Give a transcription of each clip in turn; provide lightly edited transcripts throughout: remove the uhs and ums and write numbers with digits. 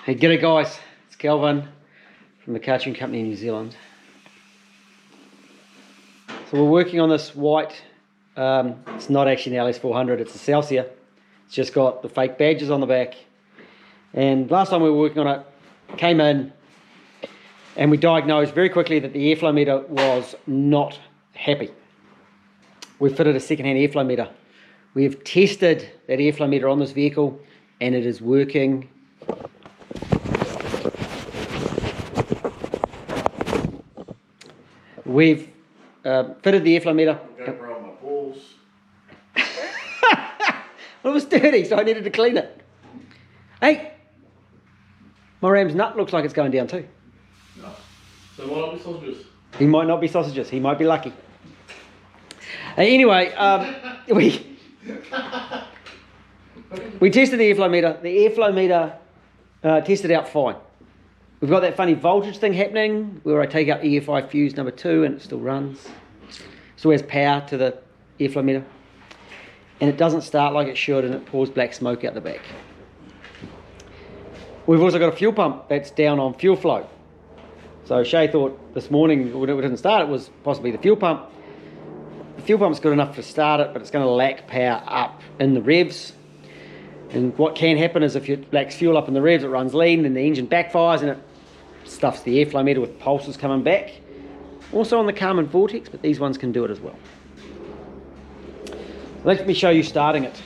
Hey, g'day guys, it's Kelvin from the Cartoon Company in New Zealand. So we're working on this white, it's not actually an LS400, it's a Celsior. It's just got the fake badges on the back. And last time we were working on it, came in and we diagnosed very quickly that the airflow meter was not happy. We fitted a second-hand airflow meter. We have tested that airflow meter on this vehicle and it is working. We've fitted the airflow meter. I'm going to rub my balls. Well, it was dirty, so I needed to clean it. Hey, my ram's nut looks like it's going down too. No. So why not be sausages? He might not be sausages. He might be lucky. Anyway, we tested the airflow meter. The airflow meter tested out fine. We've got that funny voltage thing happening where I take out EFI fuse number 2 and it still runs. Still has power to the airflow meter. And it doesn't start like it should and it pours black smoke out the back. We've also got a fuel pump that's down on fuel flow. So Shay thought this morning when it didn't start it was possibly the fuel pump. The fuel pump's good enough to start it, but it's going to lack power up in the revs. And what can happen is if it lacks fuel up in the revs, it runs lean and the engine backfires and it stuffs the airflow meter with pulses coming back. Also on the Karman Vortex, but these ones can do it as well. Let me show you starting it.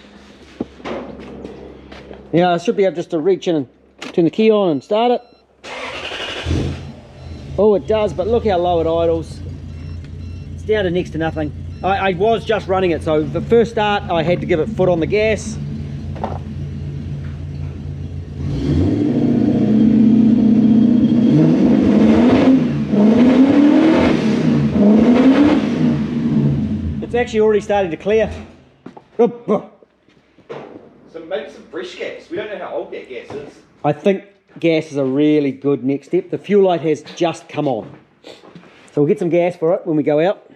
Yeah, I should be able just to reach in and turn the key on and start it. Oh, it does, but look how low it idles. It's down to next to nothing. I was just running it, so the first start I had to give it foot on the gas. It's actually already starting to clear. So maybe some fresh gas. We don't know how old that gas is. I think gas is a really good next step. The fuel light has just come on. So we'll get some gas for it when we go out.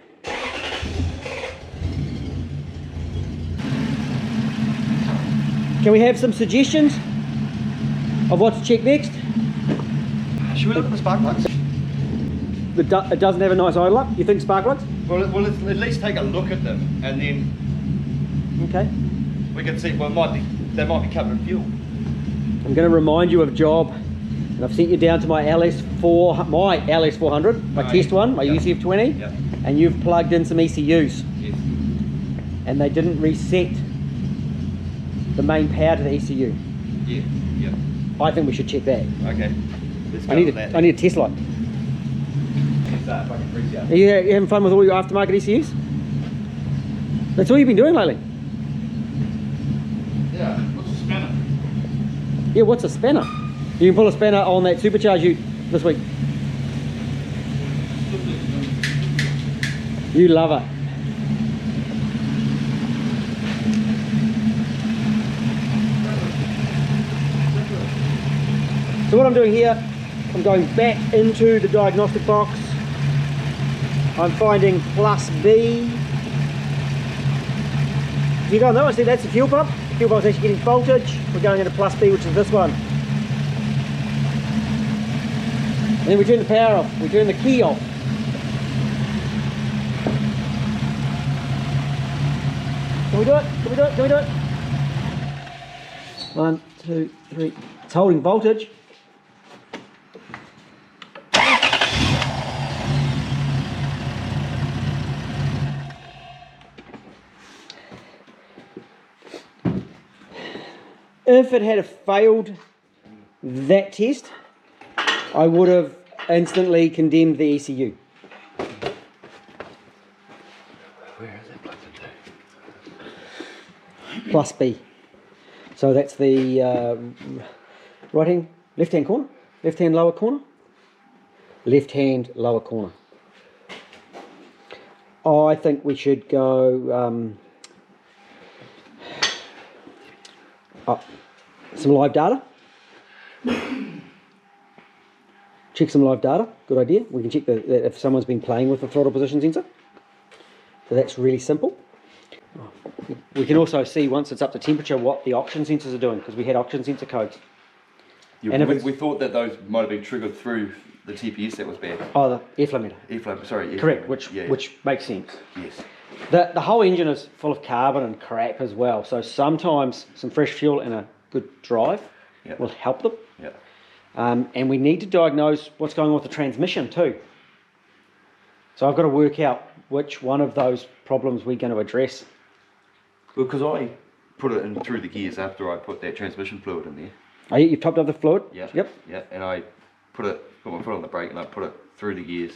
Can we have some suggestions of what to check next? Should we look at the spark plugs? It doesn't have a nice idle up. You think spark plugs? Well, let's at least take a look at them and then Okay. we can see, well, they might be covered in fuel. I'm going to remind you of a job. And I've sent you down to my LS400, my test one, my UCF20, Yep. and you've plugged in some ECUs. Yes. And they didn't reset the main power to the ECU. Yeah. Yep. I think we should check that. Okay. Let's go I need with that. a test light. Fucking freaks out. Are you having fun with all your aftermarket ECUs? That's all you've been doing lately? Yeah. What's a spanner? Yeah, what's a spanner? You can pull a spanner on that supercharge ute this week. You love it. So what I'm doing here, I'm going back into the diagnostic box. I'm finding plus B. If you go on that one, see that's the fuel pump. The fuel pump's actually getting voltage. We're going into plus B, which is this one. And then we turn the power off. We turn the key off. Can we do it? Can we do it? Can we do it? 1, 2, 3. It's holding voltage. If it had failed that test, I would have instantly condemned the ECU. Where is it plugged into? Plus B. So that's the left-hand corner, left-hand lower corner, left-hand lower corner. I think we should go up some live data. Check some live data, good idea. We can check that if someone's been playing with the throttle position sensor. So that's really simple. We can also see once it's up to temperature what the oxygen sensors are doing, because we had oxygen sensor codes. And if we thought that those might have been triggered through the TPS that was bad. Oh, the airflow meter. Airflow, sorry. Correct, Airflow. which makes sense. Yes. The whole engine is full of carbon and crap as well, so sometimes some fresh fuel and a good drive will help them. Yeah. And we need to diagnose what's going on with the transmission too. So I've got to work out which one of those problems we're going to address. Well, because I put it in through the gears after I put that transmission fluid in there. Oh, you've topped up the fluid? Yeah. Yep. Yeah, and I put my foot on the brake and I put it through the gears,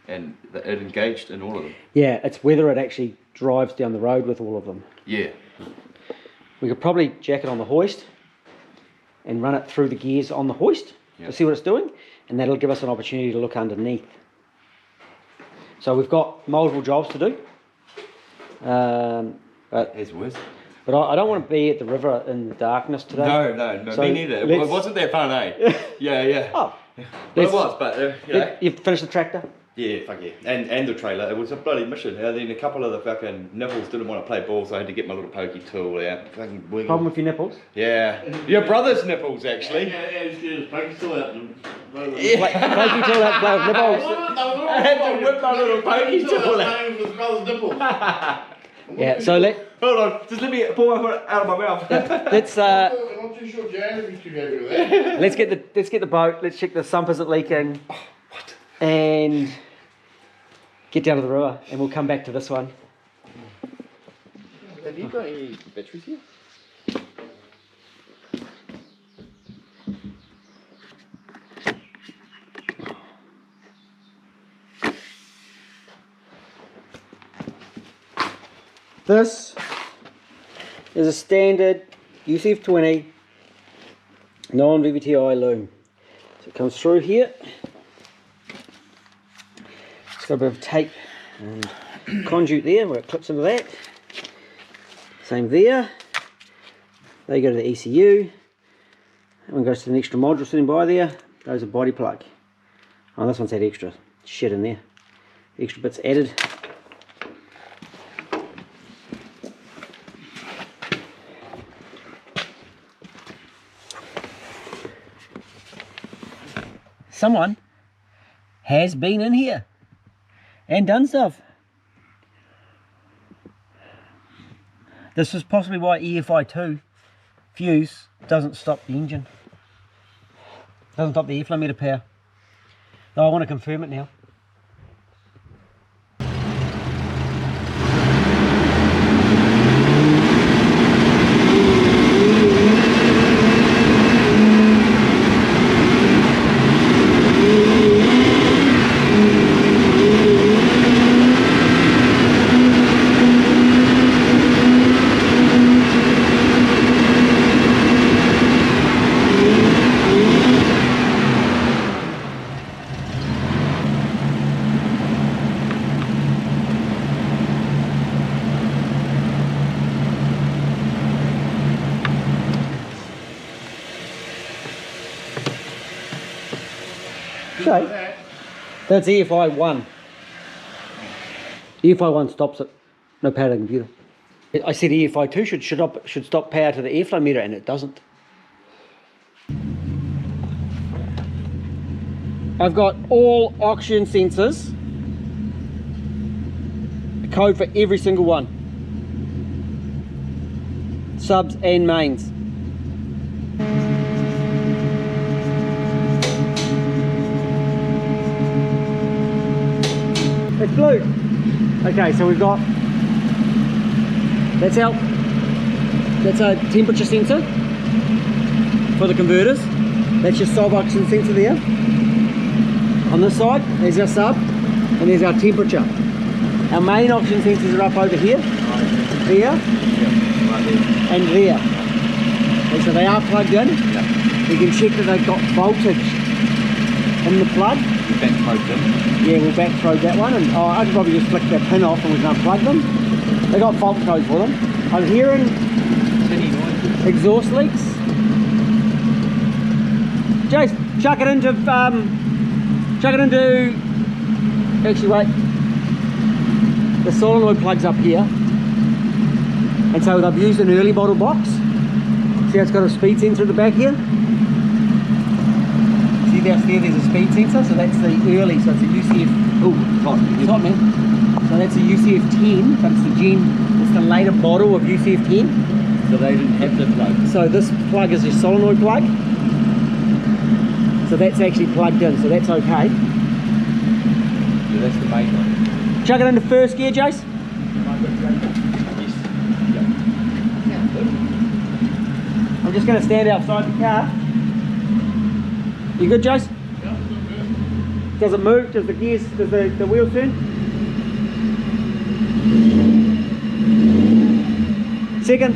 and it engaged in all of them. Yeah, it's whether it actually drives down the road with all of them. Yeah. We could probably jack it on the hoist and run it through the gears on the hoist to see what it's doing, and that'll give us an opportunity to look underneath. So we've got multiple jobs to do. As worse. But I don't want to be at the river in the darkness today. No, So me neither. It wasn't that fun, eh? Yeah. Oh, Well, it was, but you know. You've finished the tractor? Yeah, fuck yeah. And the trailer. It was a bloody mission. And then a couple of the fucking nipples didn't want to play ball, so I had to get my little pokey tool out. Fucking wiggle. Problem with your nipples? Yeah. Your brother's nipples, actually. Yeah, he's getting his pokey still out. Pokey tool out, play with nipples. I had to whip my little pokey tool out. With his brother's nipples. Yeah, so Hold on, just let me pull my foot out of my mouth. let's I'm not too sure Jan would be too happy with that. let's get the boat. Let's check the sump isn't leaking. Oh, what? And get down to the river, and we'll come back to this one. Have you got any batteries here? This is a standard UCF20 non-VVTi loom. So it comes through here. It's got a bit of tape and conduit there where it clips into that. Same there. They go to the ECU. That one goes to an extra module sitting by there. Those are body plug. Oh, this one's had extra shit in there. Extra bits added. Someone has been in here and done stuff. This is possibly why EFI2 fuse doesn't stop the engine. Doesn't stop the airflow meter power. Though I want to confirm it now. So, that's EFI1. EFI1 stops it. No power to the computer. I said EFI2 should stop power to the airflow meter, and it doesn't. I've got all oxygen sensors. A code for every single one. Subs and mains. It's blue. Okay, so we've got, that's a temperature sensor for the converters. That's your sub oxygen sensor there. On this side, there's our sub, and there's our temperature. Our main oxygen sensors are up over here, there, and there. Okay, so they are plugged in. You can check that they've got voltage in the plug. Yeah, we'll back throw that one, and I could probably just flick that pin off and we can unplug them. They got fault codes for them. I'm hearing exhaust leaks. Jace, chuck it into, actually wait, the solenoid plug's up here, and so I've used an early model box. See how it's got a speed sensor at the back here? see downstairs there's a speed sensor, so that's the early, so it's a UCF, oh, it's hot man. So that's a UCF 10, but it's the later model of UCF 10. So they didn't have the plug. So this plug is a solenoid plug. So that's actually plugged in, so that's okay. Yeah, that's the main one. Chuck it into first gear, Jace. Yes. I'm just going to stand outside the car. You good, Jace? Yeah, it's not good. Does it move? Does the gears, does the wheel turn? Second.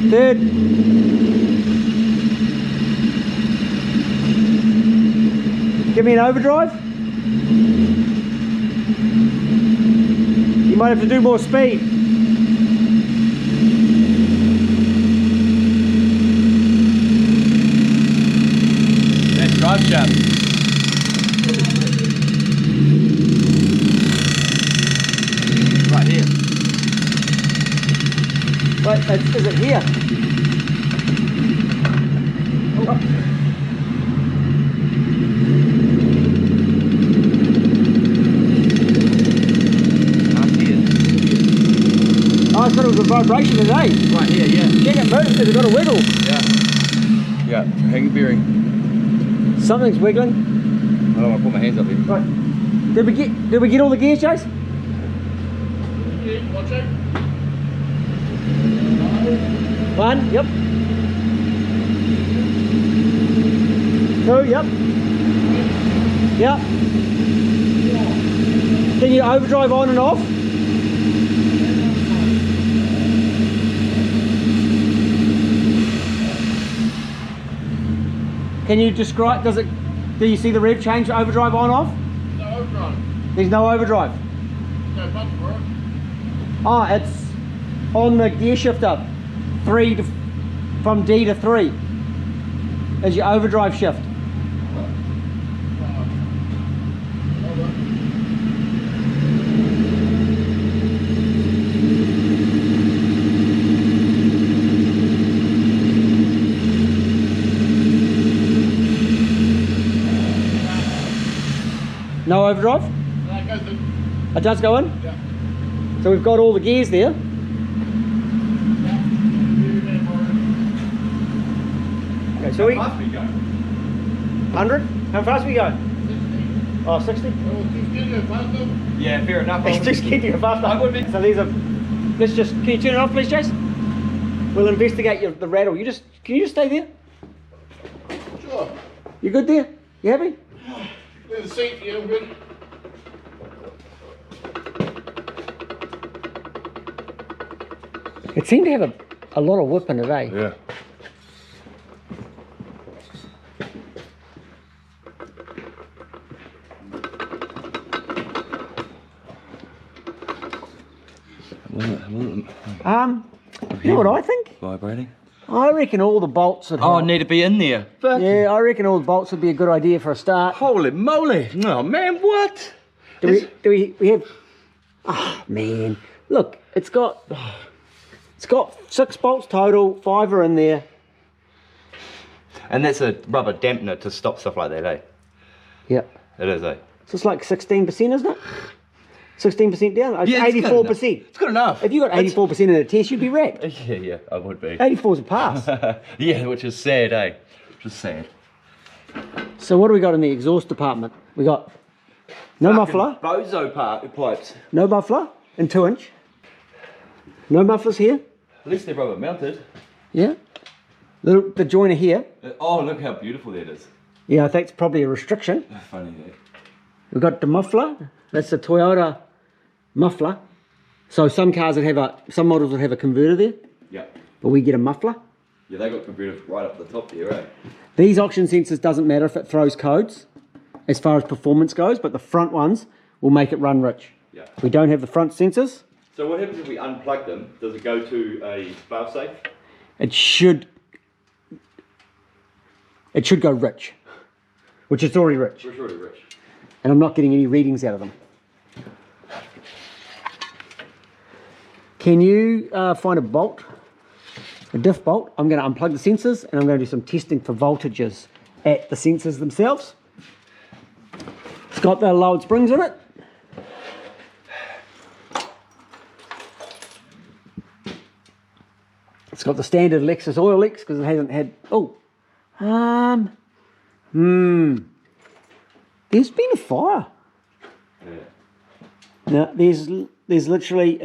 Third. Give me an overdrive. You might have to do more speed. That's drive shaft. Right here. Wait, is it here? Oh. Oh, I thought it was a vibration today. Right here, yeah. Check it moves, it's got a wiggle. Yeah. Yeah, hang bearing. Something's wiggling. I don't want to put my hands up here. Right. Did we get all the gears, Chase? Yeah, watch it. One, yep. Two, yep. Yep. Can you overdrive on and off? Can you describe, do you see the rev change overdrive on off? No overdrive. There's no overdrive. No button for it. Oh, it's on the gear shifter, from D to 3 is your overdrive shift. No overdrive? That goes in. It does go in? Yeah. So we've got all the gears there. Okay, so How fast we go? 100? How fast we go? 60. Oh, 60? Oh, too scared to go faster. Yeah, fair enough. It's too scared to go faster. I would be. So these are, let's just, can you turn it off please, Chase? We'll investigate the rattle. Can you just stay there? Sure. You good there? You happy? There's a seat, yeah, I'm good. It seemed to have a lot of whip in it, eh? Yeah. You know what I think? Vibrating. I reckon all the bolts would Oh, help. need to be in there. Yeah, I reckon all the bolts would be a good idea for a start. Holy moly! Oh man, what? Do we have? Oh man, look, it's got 6 bolts total, 5 are in there. And that's a rubber dampener to stop stuff like that, eh? Yep. It is, eh? So it's like 16%, isn't it? 16% down. It's Yeah, it's good 84%. enough. It's good enough. If you got 84% in a test, you'd be wrecked. Yeah, I would be. 84's a pass. Yeah, which is sad, eh? Which is sad. So what do we got in the exhaust department? We got no muffler, Bozo pipes. no muffler, and 2-inch. No mufflers here. At least they're rubber mounted. Yeah. The joiner here. Oh, look how beautiful that is. Yeah, I think it's probably a restriction. Funny that. We've got the muffler. That's the Toyota muffler. So some cars would have some models would have a converter there, Yeah. but we get a muffler. Yeah, they got converters right up the top there, right? These oxygen sensors doesn't matter if it throws codes as far as performance goes, but the front ones will make it run rich. Yeah. We don't have the front sensors. So what happens if we unplug them? Does it go to a valve safe? It should go rich, which it's already rich. We're already rich. And I'm not getting any readings out of them. Can you find a bolt, a diff bolt? I'm going to unplug the sensors and I'm going to do some testing for voltages at the sensors themselves. It's got the lowered springs in it. It's got the standard Lexus oil leaks because it hasn't had, there's been a fire. Yeah. No, there's literally,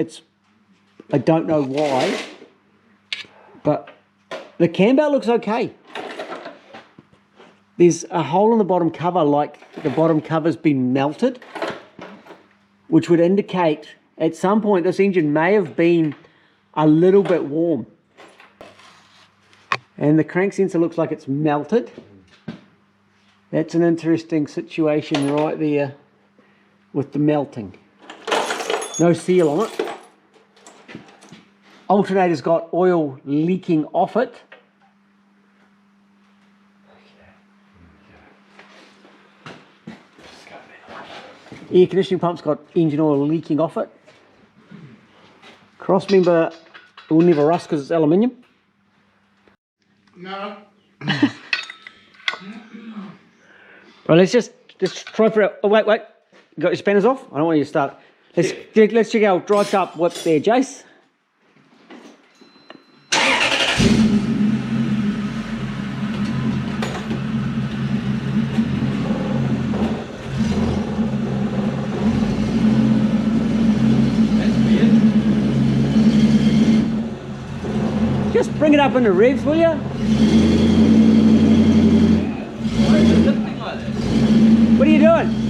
I don't know why, but the cam belt looks okay. There's a hole in the bottom cover, like the bottom cover's been melted, which would indicate at some point this engine may have been a little bit warm. And the crank sensor looks like it's melted. That's an interesting situation right there with the melting. No seal on it. Alternator's got oil leaking off it. Air conditioning pump's got engine oil leaking off it. Cross member will never rust because it's aluminium. No. Right, let's just try for it. Oh, wait. You got your spanners off? I don't want you to start. Let's check our drive shaft whip there, Jace. Just bring it up into revs, will you? Why is it lifting like this? What are you doing?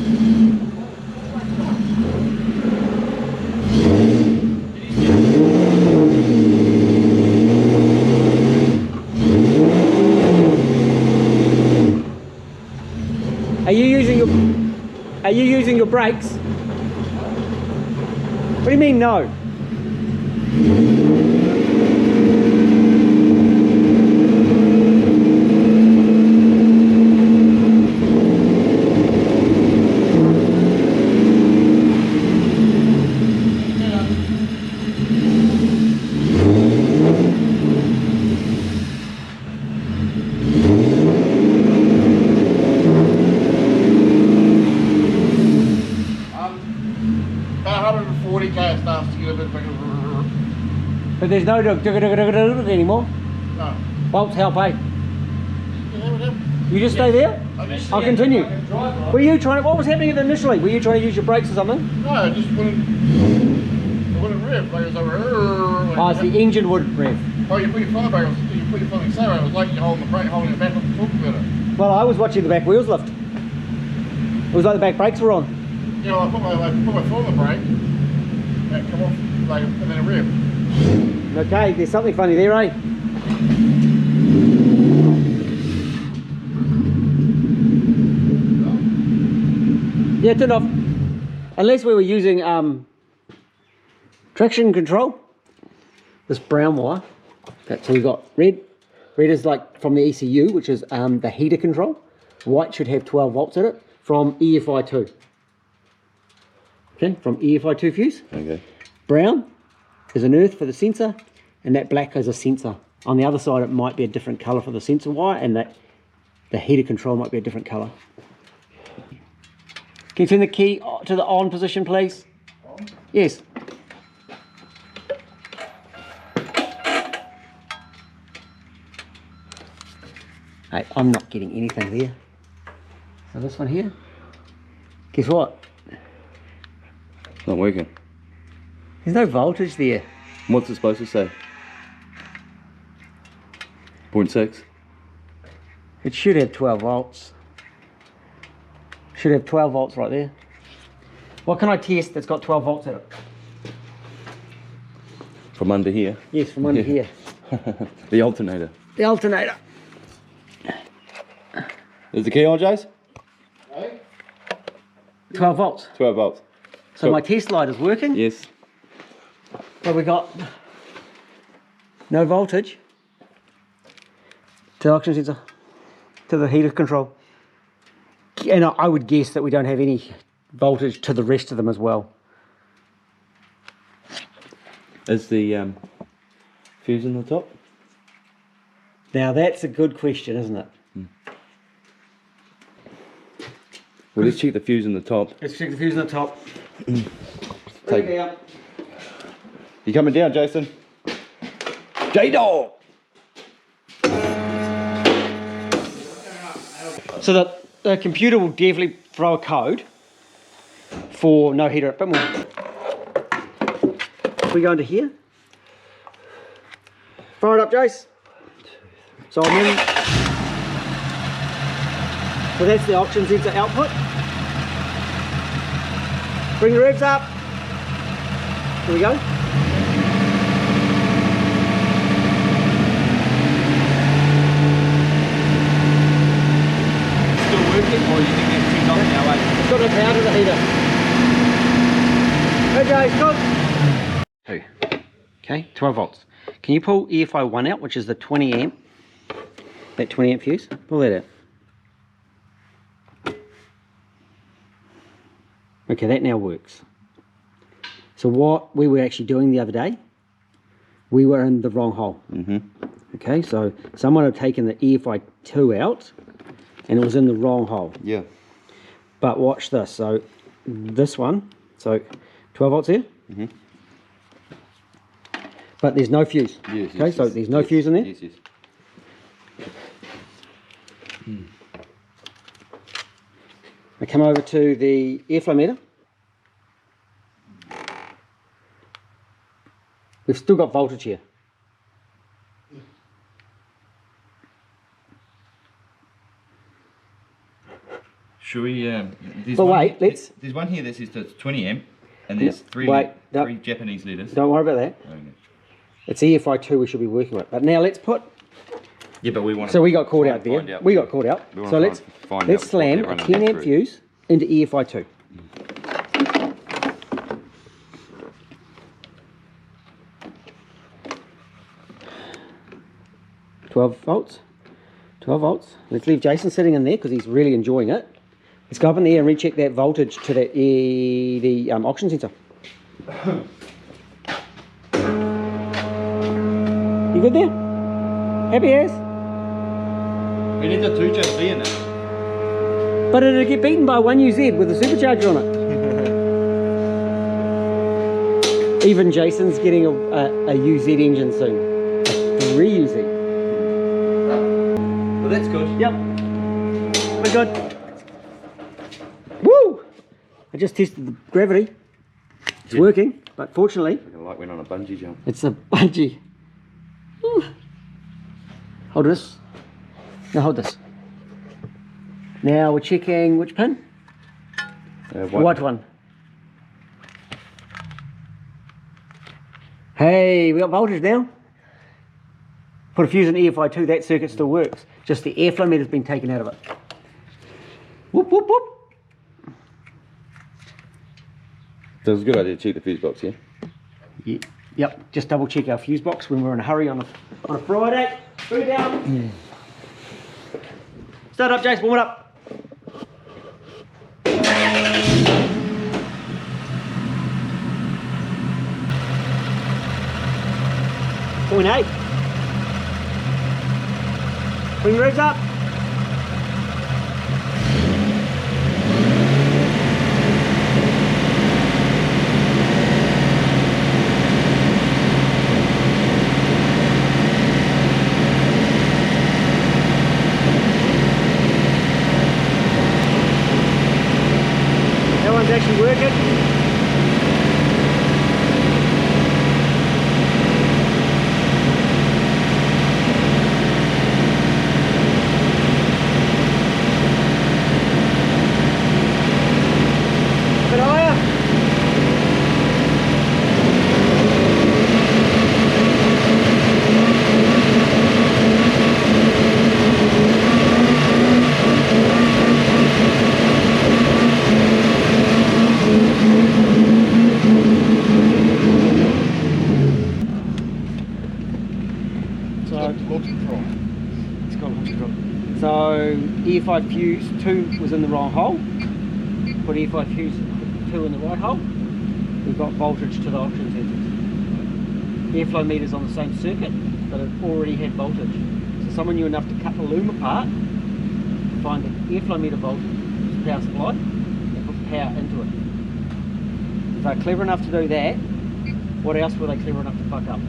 Are you using your brakes? What do you mean no? About 140k starts to get a bit bigger. But there's no anymore. No. Bolts help, eh? Yeah. You just stay there? I'll continue. Drive Were you trying to, what was happening initially? Were you trying to use your brakes or something? No, I just wouldn't rev. Like it was over. Oh, it's the engine wouldn't rev. Oh, you put your phone back, you put your phone accelerator. It was like you're holding the brake, holding it back, and talking about it. Well, I was watching the back wheels lift. It was like the back brakes were on. You know, I put my foot on the brake, and it come off, like, and then it rev. Okay, there's something funny there, eh? Yeah, turned off. Unless we were using traction control. This brown wire. Okay, so we've got red. Red is like from the ECU, which is the heater control. White should have 12 volts in it from EFI2. Okay, from EFI2 fuse. Okay. Brown is an earth for the sensor, and that black is a sensor. On the other side, it might be a different color for the sensor wire, and that the heater control might be a different color. Can you turn the key to the on position, please? On? Yes. Hey, I'm not getting anything there. So this one here, guess what? It's not working. There's no voltage there. What's it supposed to say? 0.6? It should have 12 volts. Should have 12 volts right there. What can I test that's got 12 volts in it? From under here? Yes, from under here. The alternator. The alternator. Is the key on, Jace? Hey? 12 volts. 12 volts. So my test light is working. Yes. But we got no voltage to the oxygen sensor, to the heater control. And I would guess that we don't have any voltage to the rest of them as well. Is the fuse in the top? Now that's a good question, isn't it? Well, let's check the fuse in the top. Let's check the fuse in the top. Take it out. You coming down, Jason? J-Dog! So the computer will definitely throw a code for no heater. A bit more. We go into here. Fire it up, Jace. So I'm in. So that's the auction sensor output. Bring the revs up. Here we go. Still working, or you think it's turned off now? It's got no power to the heater. Hey Jace, go. 2. Okay, 12 volts. Can you pull EFI 1 out, which is the 20 amp? That 20 amp fuse? Pull that out. Okay, that now works. So what we were actually doing the other day, we were in the wrong hole. Okay, so someone had taken the EFI 2 out and it was in the wrong hole. Yeah. But watch this. So this one, so 12 volts here. But there's no fuse. Yes, okay, yes, so yes, there's no yes, fuse in there. Yes, yes. I come over to the airflow meter. We've still got voltage here. Should we? There's But one wait, here, let's- There's one here that says it's 20 amp, and there's three no. Japanese letters. Don't worry about that. Okay. It's EFI 2 we should be working with. But now let's put. Yeah, but we want. So we got caught out there. We got caught out. So let's slam a 10 amp fuse into EFI 2. $12 volts. 12 volts. Let's leave Jason sitting in there because he's really enjoying it. Let's go up in there and recheck that voltage to the auction sensor. You good there? Happy as? We need the 2 just be in it. But it'll get beaten by 1 UZ with a supercharger on it. Even Jason's getting a UZ engine soon. A 3 UZ. Well, that's good. Yep. We're good. Woo! I just tested the gravity. It's working, but fortunately, Like went on a bungee jump. it's a bungee. Woo. Hold this. Now hold this. Now we're checking which pin? The white one. Hey, we got voltage now. Put a fuse in EFI 2, that circuit still works. Just the airflow meter's been taken out of it. Whoop, whoop, whoop. So it's a good idea to check the fuse box, yeah? Yeah. Yep, just double check our fuse box when we're in a hurry on a Friday. Put it down. Start up, Jace, warm it up. Point 8. Bring the revs up. That one's actually working. Bit higher. So EFI fuse 2 was in the wrong hole. Put EFI fuse 2 in the right hole. We've got voltage to the auction sensors. airflow meters on the same circuit, but it already had voltage. So someone knew enough to cut the loom apart, find the airflow meter voltage, which is power supply, and put power into it. If they're clever enough to do that, what else were they clever enough to fuck up?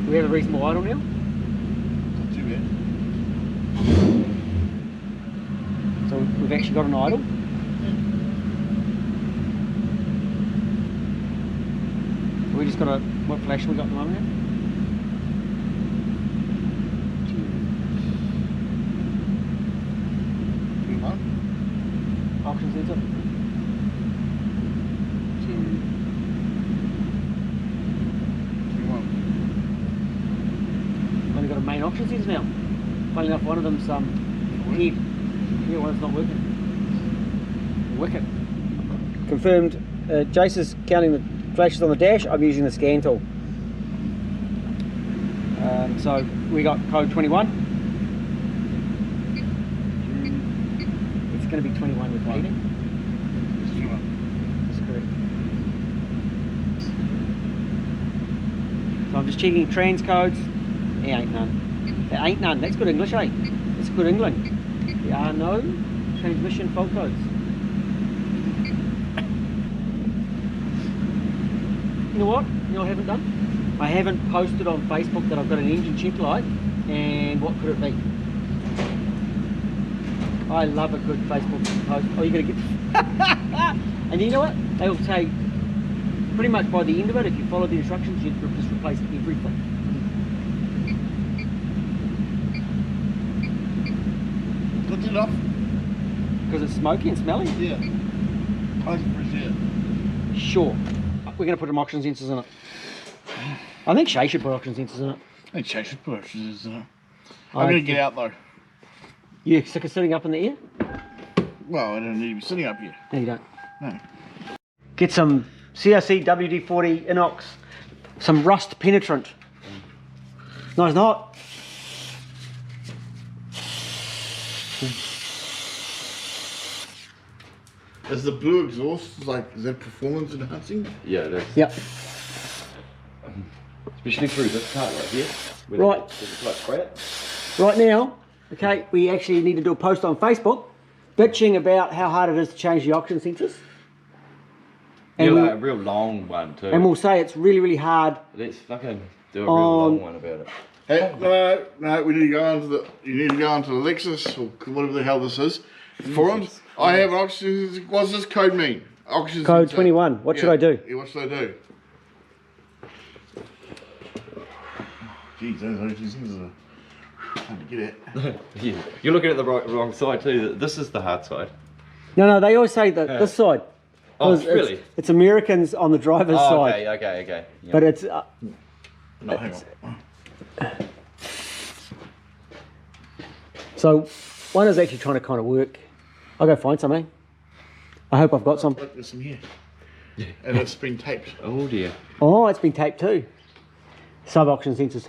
Do we have a reasonable idle now? Not too bad. So we've actually got an idle. We just got a, what flash we got at the moment now? Oxygen sensor. Only got a main oxygen sensor now. Funny enough, one of them's dead. Yeah, one's not working. Wicked. Confirmed. Jace is counting the flashes on the dash. I'm using the scan tool. So we got code 21. It's going to be 21 with reading. That's correct. So I'm just checking trans codes. There ain't none. There ain't none. That's good English, eh? That's good England. There are no transmission fault codes. You know what? You know what I haven't done? I haven't posted on Facebook that I've got an engine check light, and what could it be? I love a good Facebook post. Oh, you're going to get... And you know what? They will say, pretty much by the end of it, if you follow the instructions, you just replace everything. Good enough? Because it's smoky and smelly? Yeah. I appreciate it. Sure. We're going to put some oxygen sensors in it. I think Shay should put oxygen sensors in it. I think Shay should put oxygen in it. I'm going to get out though. You sick of sitting up in the air? Well, I don't need to be sitting up here. No, you don't. No. Get some CRC WD-40 inox, some rust penetrant. No, it's not. Is the blue exhaust, like, is that performance enhancing? Yeah, it is. Yep. Especially through this part right here. Right. It's like crap. Right now, okay, we actually need to do a post on Facebook bitching about how hard it is to change the oxygen sensors. And, Yeah, like a real long one too. and we'll say it's really, really hard. Let's fucking do a real long one about it. Hey, no, we need to go onto the, you need to go onto the Lexus, or whatever the hell this is, forums. I have an oxygen, what does this code mean? Oxygen Code sensor. 21, what should I do? Yeah, what should I do? Jeez, those oxygen sensors are hard to get at. Yeah. You're looking at the wrong side too. This is the hard side. No, they always say that this side. Oh, 'Cause really? It's Americans on the driver's side. Okay. Yep. But it's... No, hang on. So, one is actually trying to kind of work. I'll go find some, eh? I hope I've got some. Look, there's some here. And it's been taped. Oh dear. Oh, it's been taped too. Sub-oxygen sensors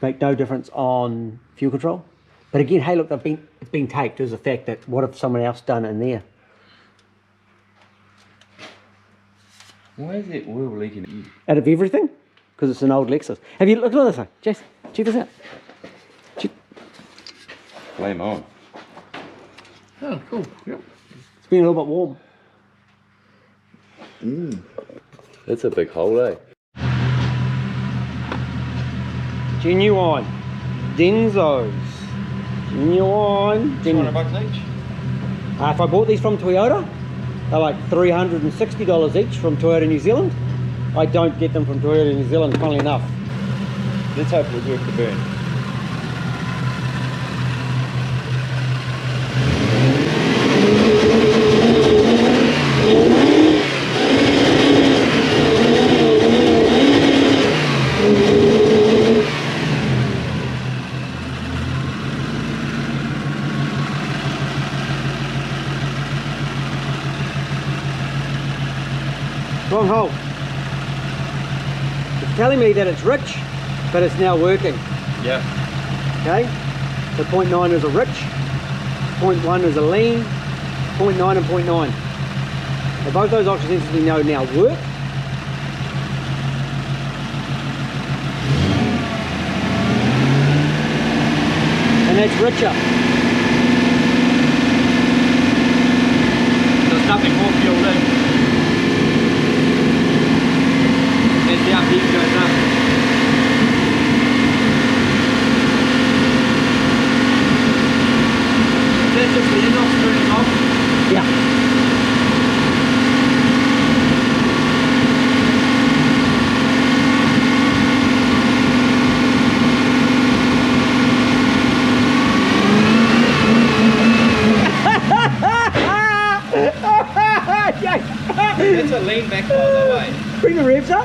make no difference on fuel control. But again, hey, look, it's been taped. There's the fact that what if someone else done it in there? Why is it oil leaking? Out of everything? Because it's an old Lexus. Have you looked at this thing? Jess, check this out. Flame on. Oh, cool. Yep. It's been a little bit warm. That's a big hole, eh? Genuine. Denzos. Genuine. $200 each? If I bought these from Toyota, they're like $360 each from Toyota New Zealand. I don't get them from Toyota New Zealand, funnily enough. Let's hope it was worth the burn. Wrong hole. It's telling me that it's rich, but it's now working. Yeah. Okay? So 0.9 is a rich, 0.1 is a lean, 0.9 and 0.9. So both those oxygen sensors we know now work. And that's richer. There's nothing more fueled in. As the upheat goes up. That's just the inox turning off. Yeah. That's a lean back by the way. Bring the revs up.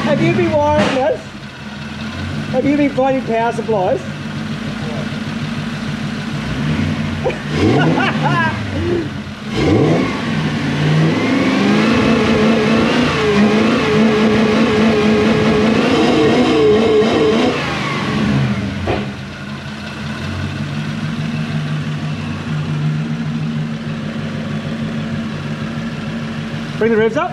Have you been wiring this? Have you been finding power supplies? Bring the revs up.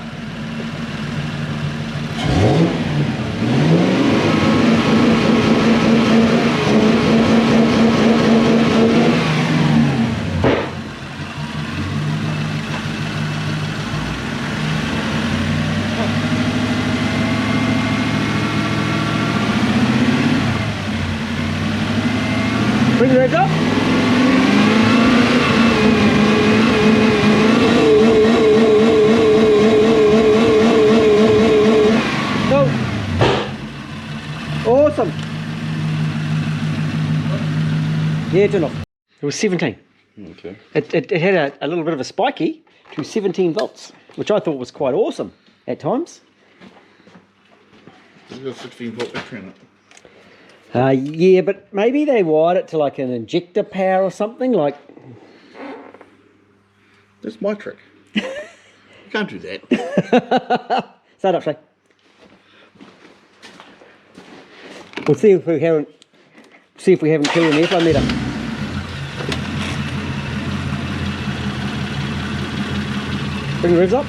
Bring the revs up. Awesome. Yeah, turn off. It was 17. Okay. It had a little bit of a spiky to 17 volts, which I thought was quite awesome at times. It's got a 16 volt battery in it. Yeah, but maybe they wired it to like an injector power or something like. That's my trick. You can't do that. Start up, Shay. We'll see if we haven't killed an airflow meter. Bring the revs up.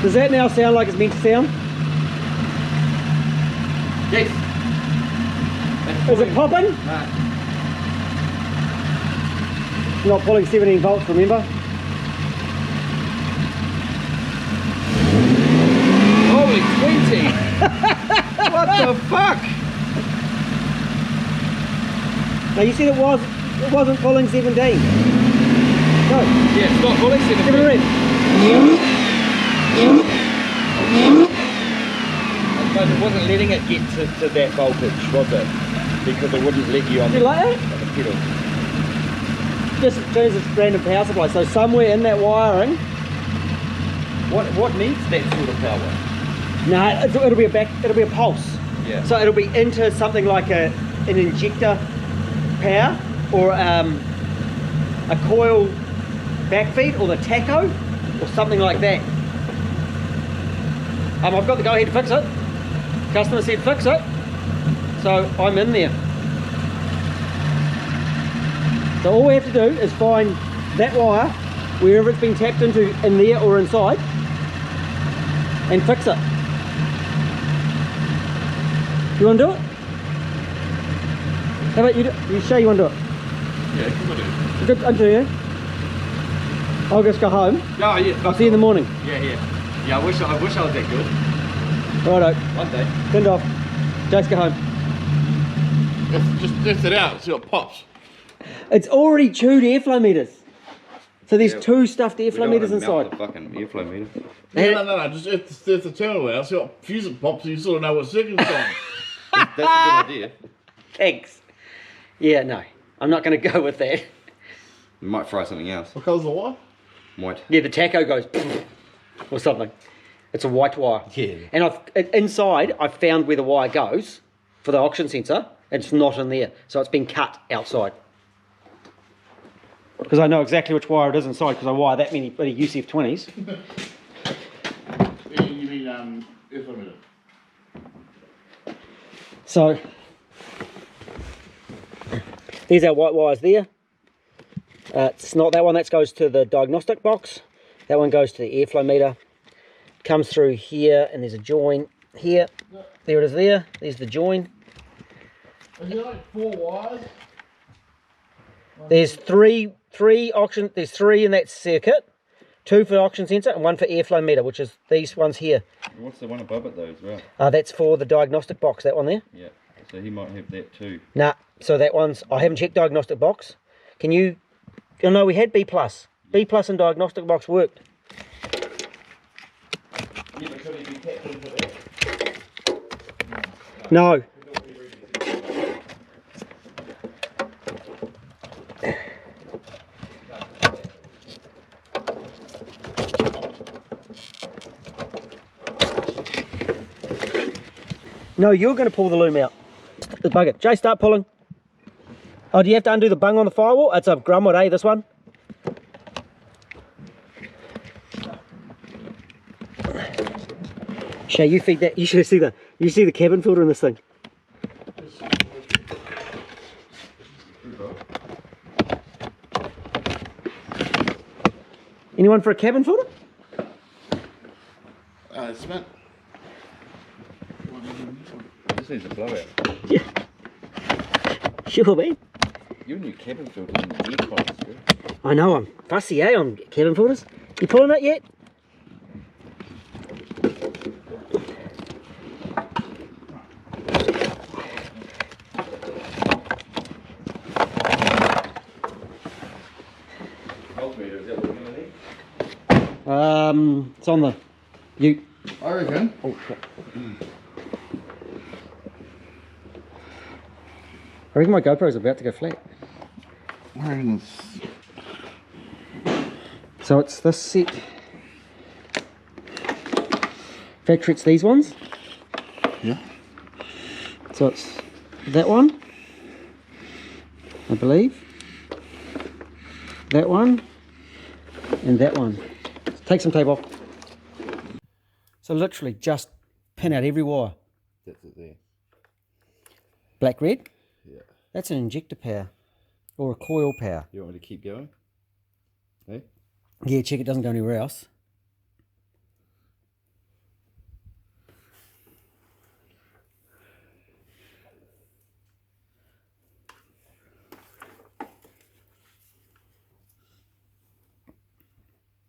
Does that now sound like it's meant to sound? Yes. Is it popping? No. Not pulling 17 volts, remember? Holy 20! What the fuck? Now you said it wasn't pulling 17. No. Yeah, it's not pulling 17. Give it a rev. But it wasn't letting it get to that voltage, was it? Because it wouldn't let you on Do you like that? the pedal. Just turns its random power supply. So somewhere in that wiring. What needs that sort of power? No, it'll be a pulse. Yeah. So it'll be into something like an injector power or a coil backfeed or the tacho or something like that. I've got the go ahead to fix it. Customer said fix it. So I'm in there. So all we have to do is find that wire, wherever it's been tapped into, in there or inside, and fix it. You want to do it? How about you do, you say you want to do it? Yeah, come on, dude. Good, I'll do you. I'll just go home. Oh, yeah. I'll see you in the morning. Yeah, yeah. Yeah, I wish I was that good. Righto, One day. turned off. Jake's go home. Just test it out, see what pops. It's already chewed airflow meters. So there's two stuffed We airflow don't meters wanna melt inside. the fucking airflow meter. No. Just if the terminal out, so fuse it pops, so you sort of know what second it's on. That's a good idea. Thanks. Yeah, no. I'm not going to go with that. You might try something else. What colour's the what? White. Yeah, the taco goes or something. It's a white wire. Yeah. And inside, I've found where the wire goes for the oxygen sensor. It's not in there. So it's been cut outside. Because I know exactly which wire it is inside because I wire that many bloody UCF20s. You mean emitter. So, these are white wires there. It's not that one, that goes to the diagnostic box. That one goes to the airflow meter. Comes through here and there's a join here. There it is there. There's the join. Is there like 4 wires? There's three oxygen, there's 3 in that circuit. 2 for the oxygen sensor and 1 for airflow meter, which is these ones here. What's the one above it though as well? That's for the diagnostic box, that one there. Yeah, so he might have that too. Nah, so that one's, I haven't checked diagnostic box. Can you, oh no, we had B+. B+ and diagnostic box worked. Yeah, but could he be tapped into that? No. No, you're going to pull the loom out. The bucket. Jay, start pulling. Oh, do you have to undo the bung on the firewall? It's a grumwood, eh, this one? Shay, you feed that. You should see the cabin filter in this thing. Anyone for a cabin filter? Cement. This needs a blowout. Yeah. Sure, man. Your new cabin filter in the aircon is good. I know, I'm fussy, eh, on cabin filters. You pulling it yet? Multimeter, is that what you're going to need? It's on the ute. I reckon. Oh, shit. I reckon my GoPro's about to go flat. I reckon So it's this set. Factory, it's these ones. yeah. So it's that one, I believe. That one, and that one. Take some tape off. So literally just pin out every wire. That's it there. Black, red. Yeah. That's an injector power or a coil power. You want me to keep going? Hey? Yeah, check it doesn't go anywhere else.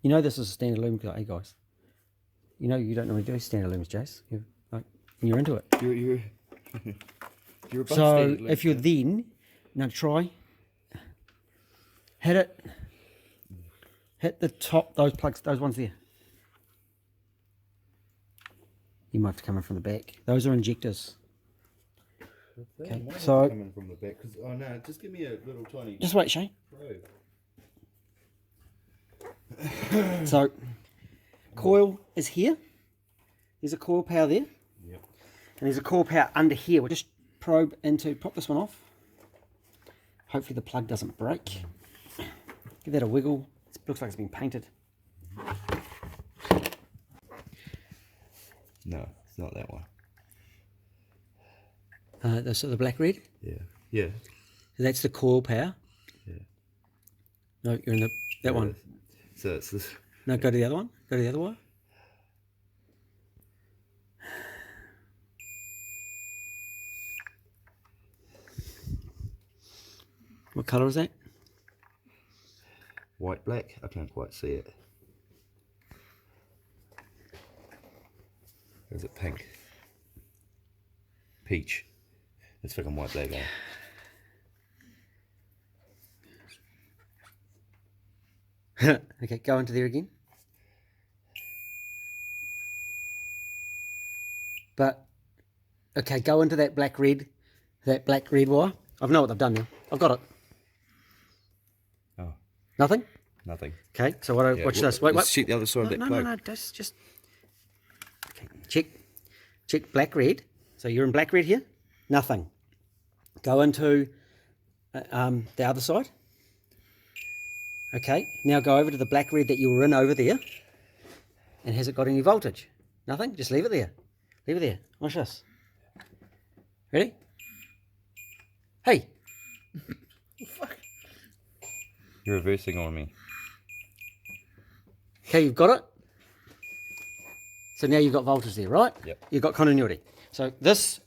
You know this is a standard loom, hey guys. You know you don't normally do standard looms, Jace. You're into it. You're above So standard loom, if you're yeah. then, now try, hit it, hit the top, those plugs, those ones there. You might have to come in from the back. Those are injectors. Okay, so Coming from the back, because oh no, just give me a little tiny just wait, Shane. probe. So coil is here. There's a coil power there. Yep. And there's a coil power under here. We'll just probe into, pop this one off. Hopefully the plug doesn't break. Give that a wiggle. It looks like it's been painted. No, it's not that one. So the black red. Yeah. Yeah. So that's the coil power. Yeah. No, you're in that one. So it's this. No, go to the other one. Go to the other one. What colour is that? White, black. I can't quite see it. Or is it pink? Peach. It's fucking white, black. Okay, go into there again. But, okay, go into that black red wire. I know what they've done now. I've got it. Oh. Nothing? Nothing. Okay, so watch this. Wait. Let's check the other side of that plug. No, just... Okay, check black red. So you're in black red here? Nothing. Go into the other side. Okay, now go over to the black red that you were in over there. And has it got any voltage? Nothing? Just leave it there. Leave it there. Watch this. Ready? Hey! Fuck. You're reversing on me. Okay, you've got it. So now you've got voltage there, right? Yep. You've got continuity. So this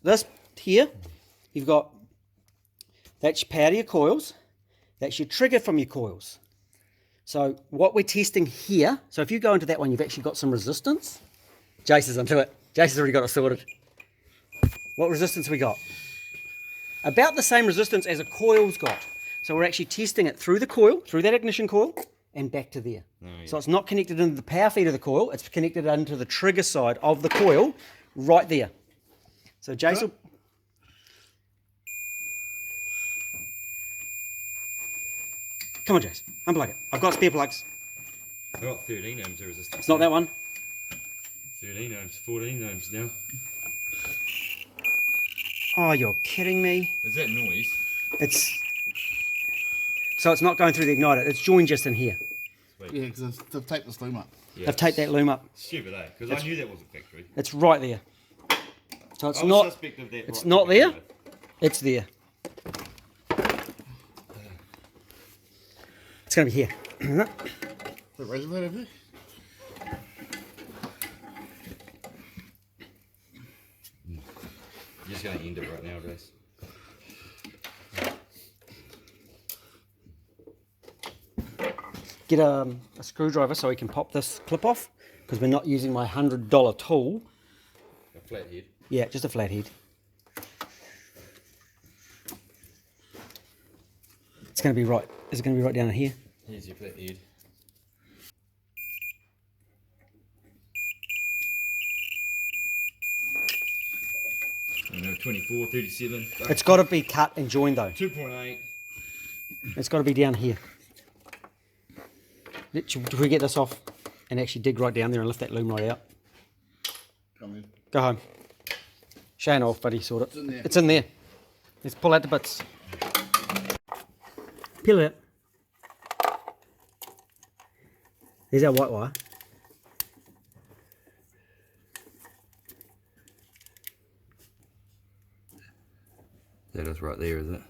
here, you've got, that's your power to your coils. That's your trigger from your coils. So what we're testing here, so if you go into that one, you've actually got some resistance. Jace is into it. Jace has already got it sorted. What resistance we got? About the same resistance as a coil's got. So we're actually testing it through the coil, through that ignition coil, and back to there. Oh, yeah. So it's not connected into the power feed of the coil, it's connected into the trigger side of the coil, right there. So Jace will... Come on, Jace, unplug it. I've got spare plugs. I've got 13 ohms of resistance. It's not that one. 13 ohms, 14 ohms now. Oh, you're kidding me. Is that noise? So it's not going through the igniter, it's joined just in here. Sweet. Yeah, because they've taped this loom up. Yeah. Yeah. They've taped that loom up. Stupid, eh? Because I knew that wasn't factory. It's right there. So it's I was not. suspect of that It's right not to there. begin with. It's there. It's going to be here. The reservoir over there? You're just going to end it right now, Grace. Get a screwdriver so we can pop this clip off, because we're not using my $100 tool. A flat head. Yeah, just a flathead. It's going to be right. Is it going to be right down in here? Here's your flat head. I know, 24, 37. It's got to be cut and joined though. 2.8. It's got to be down here. Should we get this off and actually dig right down there and lift that loom right out? Come in. Go home. Shane off, buddy, sort it. It's in there. It's in there. Let's pull out the bits. Peel it out. There's our white wire. That is right there, is it?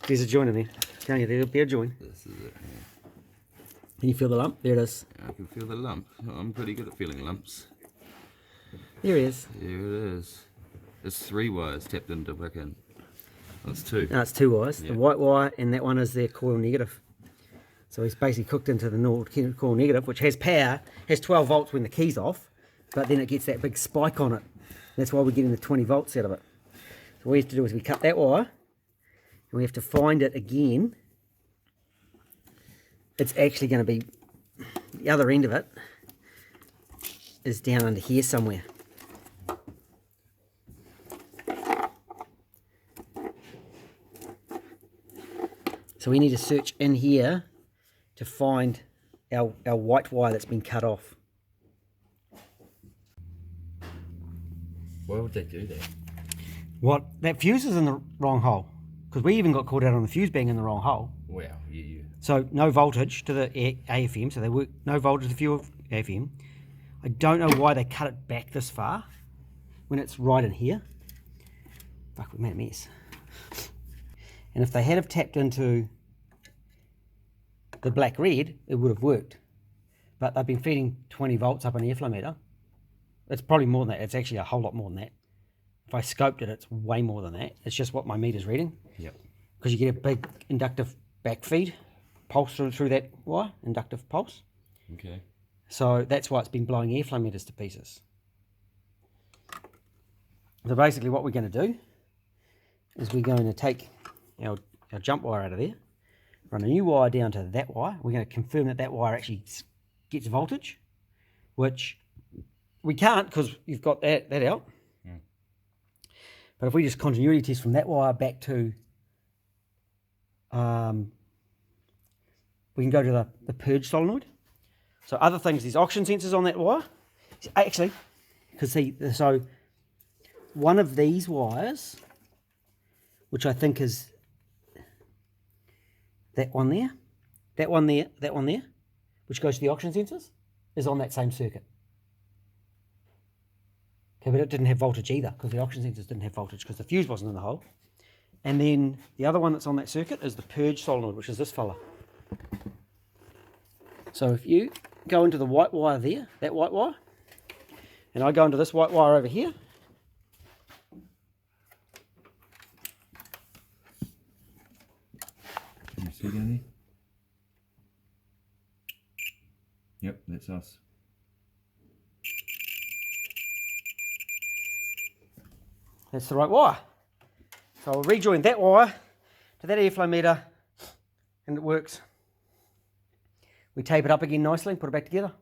There's a joint in there. Can't you? There'll be a joint. This is it. Yeah. Can you feel the lump? There it is. I can feel the lump. I'm pretty good at feeling lumps. There it is. There it is. There's 3 wires tapped into back in. Oh, it's 2. No, it's 2 wires. Yeah. The white wire and that one is their coil negative. So he's basically cooked into the coil negative, which has power, has 12 volts when the key's off, but then it gets that big spike on it. That's why we're getting the 20 volts out of it. So what we have to do is we cut that wire, and we have to find it again. It's actually going to be, the other end of it is down under here somewhere. So we need to search in here to find our white wire that's been cut off. Why would they do that? What? That fuse is in the wrong hole. Because we even got caught out on the fuse being in the wrong hole. Wow, yeah. So no voltage to the AFM, so they work, no voltage to the fuel AFM. I don't know why they cut it back this far when it's right in here. Fuck, we made a mess. And if they had have tapped into the black red, it would have worked. But they've been feeding 20 volts up an airflow meter. It's probably more than that. It's actually a whole lot more than that. If I scoped it, it's way more than that. It's just what my meter's reading. Yep. Because you get a big inductive backfeed pulse through that wire, inductive pulse. Okay. So that's why it's been blowing airflow meters to pieces. So basically what we're going to do is we're going to take our jump wire out of there, run a new wire down to that wire. We're going to confirm that that wire actually gets voltage, which we can't because you've got that out. But if we just continuity test from that wire back to, we can go to the purge solenoid. So other things, there's oxygen sensors on that wire. Actually, because see, so one of these wires, which I think is that one there, that one there, that one there, which goes to the oxygen sensors, is on that same circuit. Okay, but it didn't have voltage either, because the oxygen sensors didn't have voltage, because the fuse wasn't in the hole. And then the other one that's on that circuit is the purge solenoid, which is this fella. So if you go into the white wire there, that white wire, and I go into this white wire over here, Can you see down there? Yep, that's us. that's the right wire. So I'll rejoin that wire to that airflow meter, and it works. We tape it up again nicely and put it back together.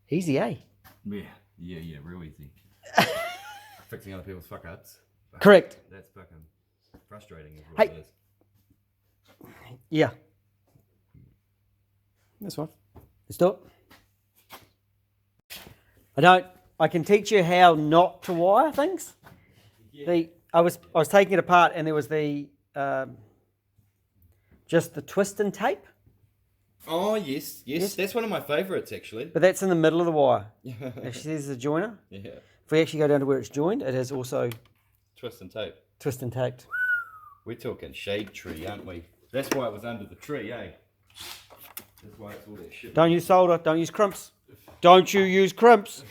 Easy, eh? Yeah, real easy. Fixing other people's fuck ups. Correct. That's fucking frustrating. Is Hey. what it is. Yeah. That's fine. Let's do it. I can teach you how not to wire things. Yeah. I was taking it apart, and there was just the twist and tape, Oh yes, that's one of my favourites actually. but that's in the middle of the wire. Actually, there's the joiner. Yeah, If we actually go down to where it's joined, it is also twist and tape. twist and taped. We're talking shade tree, aren't we? That's why it was under the tree, eh? That's why it's all that shit. Don't use solder. Don't use crimps. Don't you use crimps?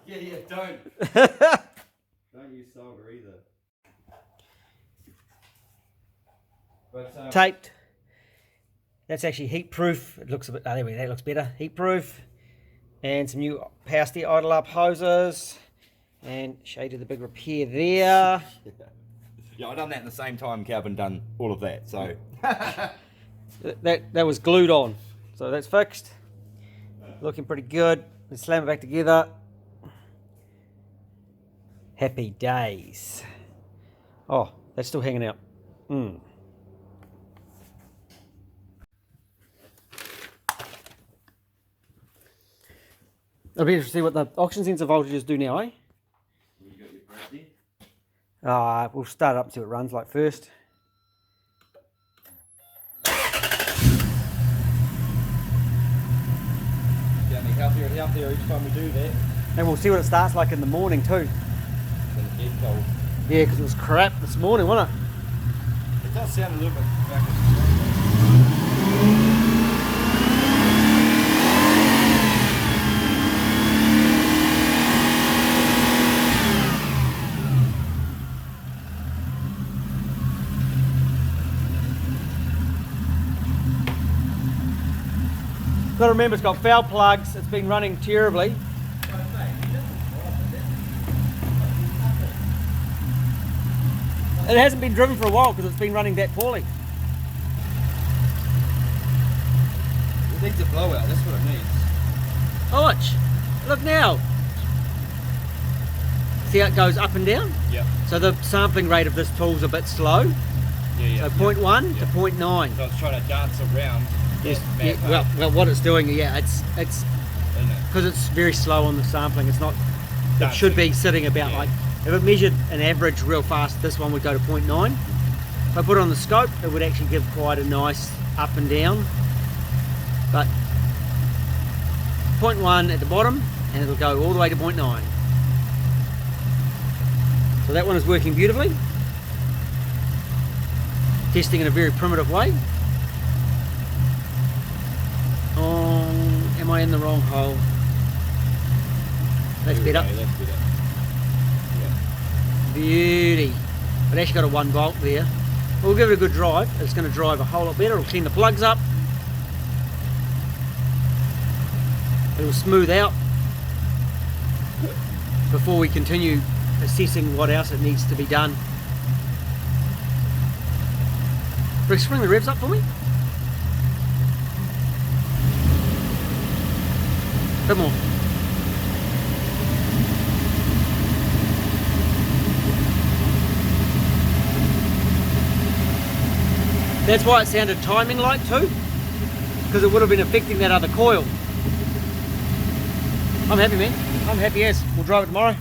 Yeah, don't. Don't use solder either. But, Taped. That's actually heat proof. It looks a bit. Oh, there we go. That looks better. Heat proof. And some new power steer idle up hoses. And shaded the big repair there. yeah, I done that in the same time Calvin done all of that, so. That was glued on. So that's fixed. Looking pretty good. Let's slam it back together. Happy days. Oh, that's still hanging out. It'll be interesting to see what the oxygen sensor voltages do now, eh? You got your breath there? We'll start it up and see what it runs like first. Getting healthier and healthier each time we do that. And we'll see what it starts like in the morning too. It's gonna get cold. Yeah, because it was crap this morning, wasn't it? It does sound a little bit backwards. Got to remember it's got foul plugs, it's been running terribly. It hasn't been driven for a while because it's been running that poorly. It needs a blowout, that's what it needs. Oh, look now. See how it goes up and down? Yep. So the sampling rate of this tool's a bit slow. Yeah. So 0.1 to 0.9. So it's trying to dance around. Yes, that yeah, map, well, what it's doing, yeah, it's isn't it? because it's very slow on the sampling. It's not. It Dancing. should be sitting about Yeah. like, if it measured an average real fast, this one would go to 0.9. If I put it on the scope, it would actually give quite a nice up and down. But 0.1 at the bottom, and it'll go all the way to 0.9. So that one is working beautifully. Testing in a very primitive way. Oh, am I in the wrong hole? That's better. Okay, that's better. Yeah. Beauty. I've actually got a 1 volt there. We'll give it a good drive. It's going to drive a whole lot better. It'll clean the plugs up. It'll smooth out before we continue assessing what else it needs to be done. Rick, spring the revs up for me. A bit more. That's why it sounded timing like too, because it would have been affecting that other coil. I'm happy, man. I'm happy as. We'll drive it tomorrow.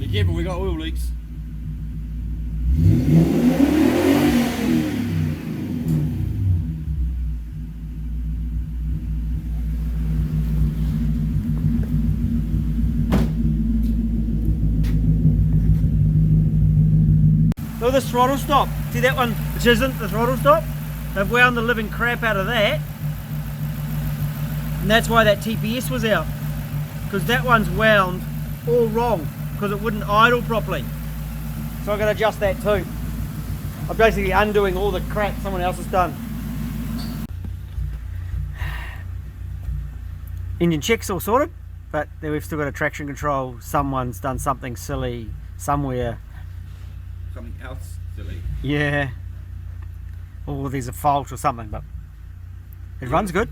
Be careful, we got oil leaks. Look at this throttle stop. See that one, which isn't the throttle stop? They've wound the living crap out of that. And that's why that TPS was out. Because that one's wound all wrong, because it wouldn't idle properly. So I've got to adjust that too. I'm basically undoing all the crap someone else has done. Engine check's all sorted, but then we've still got a traction control. Someone's done something silly somewhere. Something else silly. Yeah. Or there's a fault or something, but it runs good.